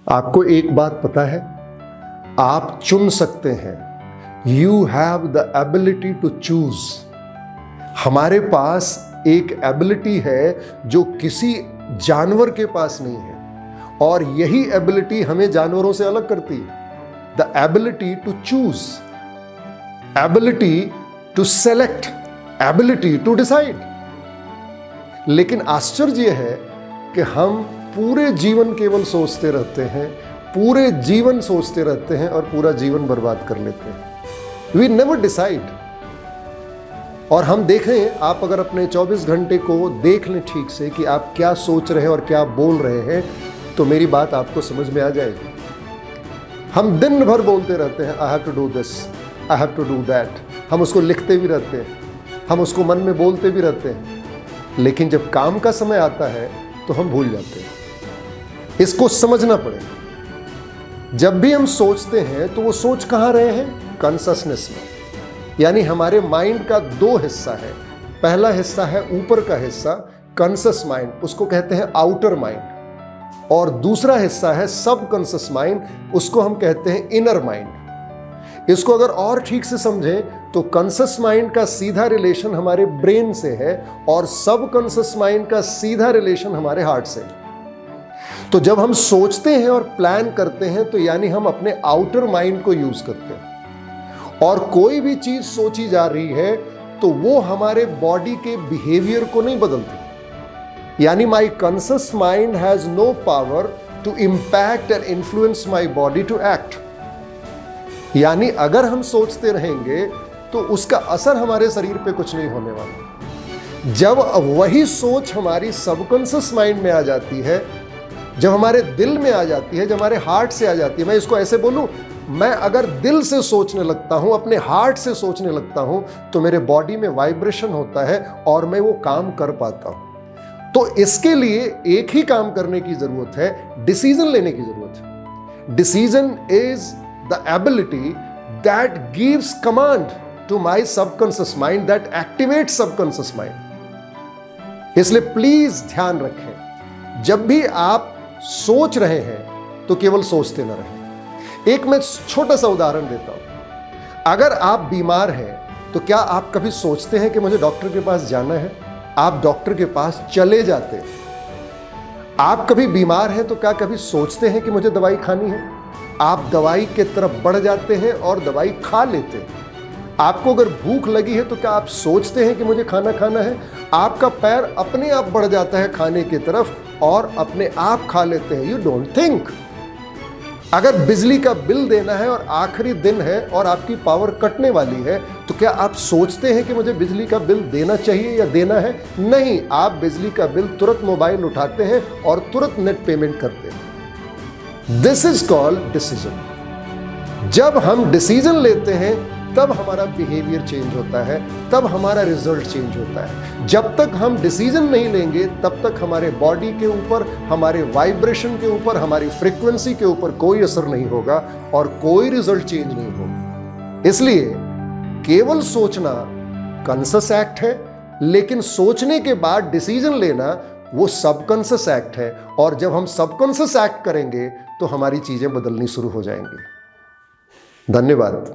आपको एक बात पता है, आप चुन सकते हैं। You have the ability to choose. हमारे पास एक एबिलिटी है जो किसी जानवर के पास नहीं है, और यही एबिलिटी हमें जानवरों से अलग करती है। The ability to choose, ability to select, ability to decide. लेकिन आश्चर्य है कि हम पूरे जीवन केवल सोचते रहते हैं, पूरे जीवन सोचते रहते हैं और पूरा जीवन बर्बाद कर लेते हैं। We never decide. और हम देखें, आप अगर अपने 24 घंटे को देख लें ठीक से कि आप क्या सोच रहे हैं और क्या बोल रहे हैं, तो मेरी बात आपको समझ में आ जाएगी। हम दिन भर बोलते रहते हैं, I have to do this, I have to do that. हम उसको लिखते भी रहते हैं, हम उसको मन में बोलते भी रहते हैं, लेकिन जब काम का समय आता है तो हम भूल जाते हैं। इसको समझना पड़ेगा। जब भी हम सोचते हैं तो वो सोच कहाँ रहे हैं? कॉन्शसनेस में। यानी हमारे माइंड का दो हिस्सा है। पहला हिस्सा है ऊपर का हिस्सा, कॉन्शस माइंड, उसको कहते हैं आउटर माइंड। और दूसरा हिस्सा है सब कॉन्शस माइंड, उसको हम कहते हैं इनर माइंड। इसको अगर और ठीक से समझें तो कॉन्शस माइंड का सीधा रिलेशन हमारे ब्रेन से है और सब कॉन्शस माइंड का सीधा रिलेशन हमारे हार्ट से है। तो जब हम सोचते हैं और प्लान करते हैं तो यानी हम अपने आउटर माइंड को यूज करते हैं। और कोई भी चीज सोची जा रही है तो वो हमारे बॉडी के बिहेवियर को नहीं बदलती। यानी my conscious mind has no power to impact and influence my body to act. यानी अगर हम सोचते रहेंगे तो उसका असर हमारे शरीर पे कुछ नहीं होने वाला। जब वही सोच हमारी सबकॉन्शियस माइंड में आ जाती है, जब हमारे दिल में आ जाती है, जब हमारे हार्ट से आ जाती है, मैं इसको ऐसे बोलूं, मैं अगर दिल से सोचने लगता हूं, अपने हार्ट से सोचने लगता हूं, तो मेरे बॉडी में वाइब्रेशन होता है और मैं वो काम कर पाता हूं। तो इसके लिए एक ही काम करने की जरूरत है, डिसीजन लेने की जरूरत है। Decision is the ability that gives command to my subconscious mind, that activates subconscious mind. इसलिए प्लीज ध्यान रखें, जब भी आप सोच रहे हैं तो केवल सोचते न रहें। एक मैं छोटा सा उदाहरण देता हूं। अगर आप बीमार हैं तो क्या आप कभी सोचते हैं कि मुझे डॉक्टर के पास जाना है? आप डॉक्टर के पास चले जाते हैं। आप कभी बीमार हैं तो क्या कभी सोचते हैं कि मुझे दवाई खानी है? आप दवाई के तरफ बढ़ जाते हैं और दवाई खा लेते हैं। आपको अगर भूख लगी है तो क्या आप सोचते हैं कि मुझे खाना खाना है? आपका पैर अपने आप बढ़ जाता है खाने की तरफ और अपने आप खा लेते हैं। You don't think. अगर बिजली का बिल देना है और आखिरी दिन है और आपकी पावर कटने वाली है, तो क्या आप सोचते हैं कि मुझे बिजली का बिल देना चाहिए या देना है? नहीं, आप बिजली का बिल तुरंत मोबाइल उठाते हैं और तुरंत नेट पेमेंट करते हैं। This is called decision. जब हम डिसीजन लेते हैं तब हमारा बिहेवियर चेंज होता है, तब हमारा रिजल्ट चेंज होता है। जब तक हम डिसीजन नहीं लेंगे तब तक हमारे बॉडी के ऊपर, हमारे वाइब्रेशन के ऊपर, हमारी फ्रीक्वेंसी के ऊपर कोई असर नहीं होगा और कोई रिजल्ट चेंज नहीं होगा। इसलिए केवल सोचना कॉन्शियस एक्ट है, लेकिन सोचने के बाद डिसीजन लेना वो सबकॉन्शियस एक्ट है। और जब हम सबकॉन्शियस एक्ट करेंगे तो हमारी चीजें बदलनी शुरू हो जाएंगी। धन्यवाद।